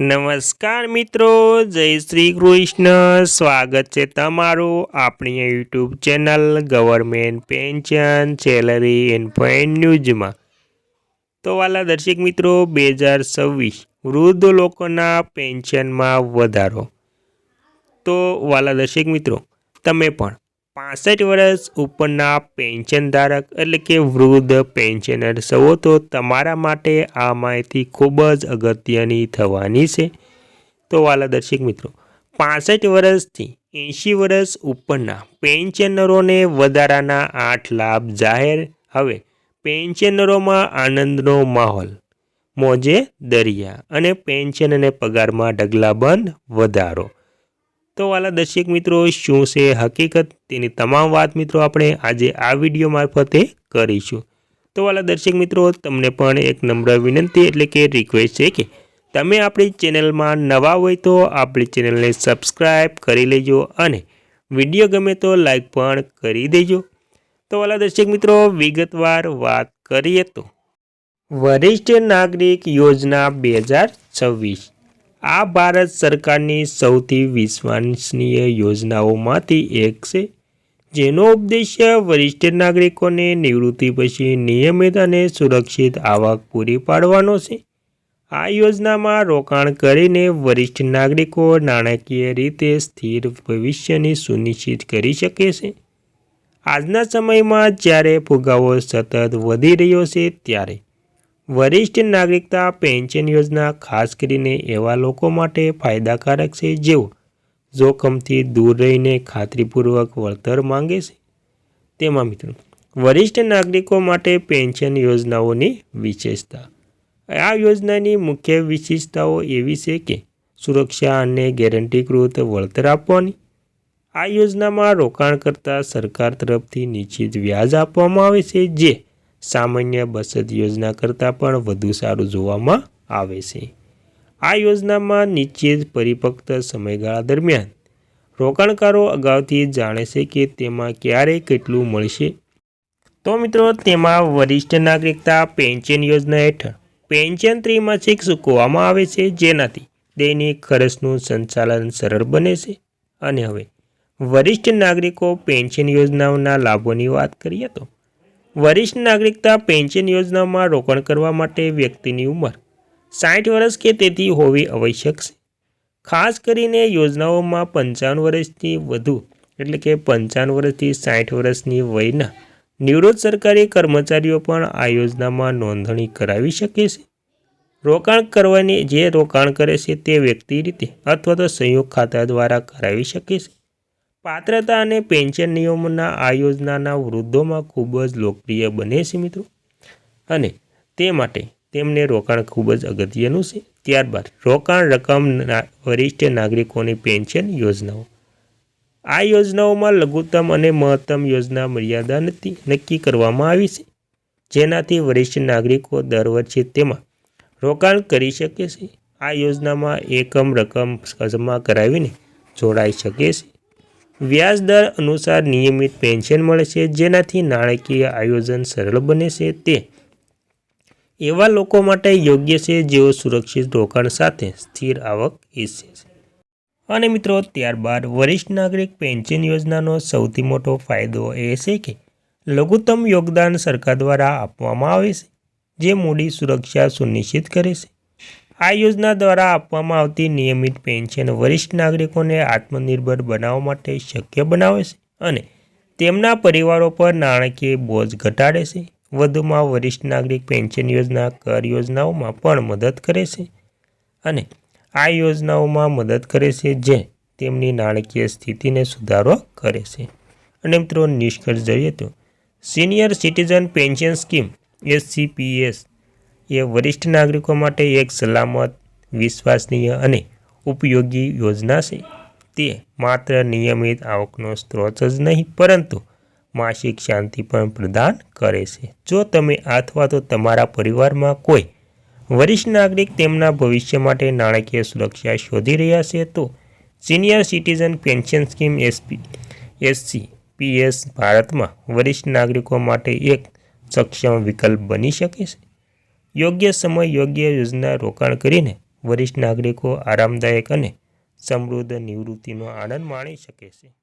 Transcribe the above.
નમસ્કાર મિત્રો, જય શ્રી કૃષ્ણ. સ્વાગત છે તમારું આપણી YouTube channel government pension salary end point ન્યૂઝમાં. તો વાલા દર્શક મિત્રો, 2026 વૃદ્ધ લોકોના પેન્શનમાં વધારો. તો વાલા દર્શક મિત્રો, તમે પણ 65 વર્ષ ઉપરના પેન્શન ધારક એટલે કે વૃદ્ધ પેન્શનર છો તો તમારા માટે આ માહિતી ખૂબ જ અગત્યની થવાની છે. તો વાલા દર્શક મિત્રો, 65 વર્ષથી 80 વર્ષ ઉપરના પેન્શનરોને વધારાના 8 લાભ જાહેર. હવે પેન્શનરોમાં આનંદનો માહોલ, મોજે દરિયા અને પેન્શન અને પગારમાં ઢગલાબંધ વધારો. તો વાલા દર્શક મિત્રો, શું છે હકીકત, તેની તમામ વાત મિત્રો આપણે આજે આ વિડીયો મારફતે કરીશું. તો વાલા દર્શક મિત્રો, તમને પણ એક નમ્ર વિનંતી એટલે કે રિક્વેસ્ટ છે કે તમે આપણી ચેનલમાં નવા હોય તો આપણી ચેનલને સબસ્ક્રાઈબ કરી લેજો અને વિડીયો ગમે તો લાઈક પણ કરી દેજો. તો વાલા દર્શક મિત્રો, વિગતવાર વાત કરીએ તો વરિષ્ઠ નાગરિક યોજના 2026 આ ભારત સરકારની સૌથી વિશ્વસનીય યોજનાઓમાંથી એક છે, જેનો ઉદ્દેશ્ય વરિષ્ઠ નાગરિકોને નિવૃત્તિ પછી નિયમિત અને સુરક્ષિત આવક પૂરી પાડવાનો છે. આ યોજનામાં રોકાણ કરીને વરિષ્ઠ નાગરિકો નાણાકીય રીતે સ્થિર ભવિષ્યની સુનિશ્ચિત કરી શકે છે. આજના સમયમાં જ્યારે ફુગાવો સતત વધી રહ્યો છે, ત્યારે વરિષ્ઠ નાગરિકતા પેન્શન યોજના ખાસ કરીને એવા લોકો માટે ફાયદાકારક છે જેઓ જોખમથી દૂર રહીને ખાતરીપૂર્વક વળતર માંગે છે. તેમાં મિત્રો વરિષ્ઠ નાગરિકો માટે પેન્શન યોજનાઓની વિશેષતા. આ યોજનાની મુખ્ય વિશેષતાઓ એવી છે કે સુરક્ષા અને ગેરંટીકૃત વળતર આપવાની. આ યોજનામાં રોકાણ કરતાં સરકાર તરફથી નિશ્ચિત વ્યાજ આપવામાં આવે છે, જે સામાન્ય બચત યોજના કરતાં પણ વધુ સારું જોવામાં આવે છે. આ યોજનામાં નિશ્ચિત પરિપક્વ સમયગાળા દરમિયાન રોકાણકારો અગાઉથી જાણે છે કે તેમાં ક્યારે કેટલું મળશે. તો મિત્રો, તેમાં વરિષ્ઠ નાગરિકતા પેન્શન યોજના હેઠળ પેન્શન ત્રિમાસિક ચૂકવવામાં આવે છે, જેનાથી દૈનિક ખર્ચનું સંચાલન સરળ બને છે. અને હવે વરિષ્ઠ નાગરિકો પેન્શન યોજનાઓના લાભોની વાત કરીએ તો વરિષ્ઠ નાગરિકતા પેન્શન યોજનામાં રોકાણ કરવા માટે વ્યક્તિની ઉંમર 60 વર્ષ કે તેથી હોવી આવશ્યક છે. ખાસ કરીને યોજનાઓમાં 55 વર્ષથી વધુ એટલે કે 55 વર્ષથી 60 વર્ષની વયના નિવૃત્ત સરકારી કર્મચારીઓ પણ આ યોજનામાં નોંધણી કરાવી શકે છે. રોકાણ કરવાની જે રોકાણ કરે છે તે વ્યક્તિ રીતે અથવા તો સંયુક્ત ખાતા દ્વારા કરાવી શકે છે. પાત્રતા અને પેન્શન નિયમોના આ યોજનાના વૃદ્ધોમાં ખૂબ જ લોકપ્રિય બને છે મિત્રો, અને તે માટે તેમને રોકાણ ખૂબ જ અગત્યનું છે. ત્યારબાદ રોકાણ રકમ વરિષ્ઠ નાગરિકોની પેન્શન યોજનાઓ. આ યોજનાઓમાં લઘુત્તમ અને મહત્તમ યોજના મર્યાદા નક્કી કરવામાં આવી છે, જેનાથી વરિષ્ઠ નાગરિકો દર વર્ષે તેમાં રોકાણ કરી શકે છે. આ યોજનામાં એકમ રકમ જમા કરાવીને જોડાઈ શકે છે. વ્યાજ દર અનુસાર નિયમિત પેન્શન મળે છે, જેનાથી નાણાકીય આયોજન સરળ બને છે. તે એવા લોકો માટે યોગ્ય છે જેઓ સુરક્ષિત રોકાણ સાથે સ્થિર આવક ઈચ્છે છે. અને મિત્રો, ત્યારબાદ વરિષ્ઠ નાગરિક પેન્શન યોજનાનો સૌથી મોટો ફાયદો એ છે કે લઘુત્તમ યોગદાન સરકાર દ્વારા આપવામાં આવે છે, જે મૂડી સુરક્ષા સુનિશ્ચિત કરે છે. આ યોજના દ્વારા આપવામાં આવતી નિયમિત પેન્શન વરિષ્ઠ નાગરિકોને આત્મનિર્ભર બનાવવા માટે શક્ય બનાવે છે અને તેમના પરિવારો પર નાણાકીય બોજ ઘટાડે છે. વધુમાં વરિષ્ઠ નાગરિક પેન્શન યોજના કર યોજનાઓમાં પણ મદદ કરે છે અને આ યોજનાઓમાં મદદ કરે છે જે તેમની નાણાકીય સ્થિતિને સુધારો કરે છે. અને મિત્રો, નિષ્કર્ષ જોઈએ તો senior citizen pension scheme SCPS એ વરિષ્ઠ નાગરિકો માટે એક સલામત, વિશ્વસનીય અને ઉપયોગી યોજના છે. તે માત્ર નિયમિત આવકનો સ્ત્રોત જ નહીં પરંતુ માસિક શાંતિ પણ પ્રદાન કરે છે. જો તમે અથવા તો તમારા પરિવારમાં કોઈ વરિષ્ઠ નાગરિક તેમના ભવિષ્ય માટે નાણાકીય સુરક્ષા શોધી રહ્યા છે, તો senior citizen pension scheme SCPS ભારતમાં વરિષ્ઠ નાગરિકો માટે એક સક્ષમ વિકલ્પ બની શકે છે. યોગ્ય સમય યોગ્ય યોજના રોકાણ કરીને વરિષ્ઠ નાગરિકો આરામદાયક અને સમૃદ્ધ નિવૃત્તિનો આનંદ માણી શકે છે.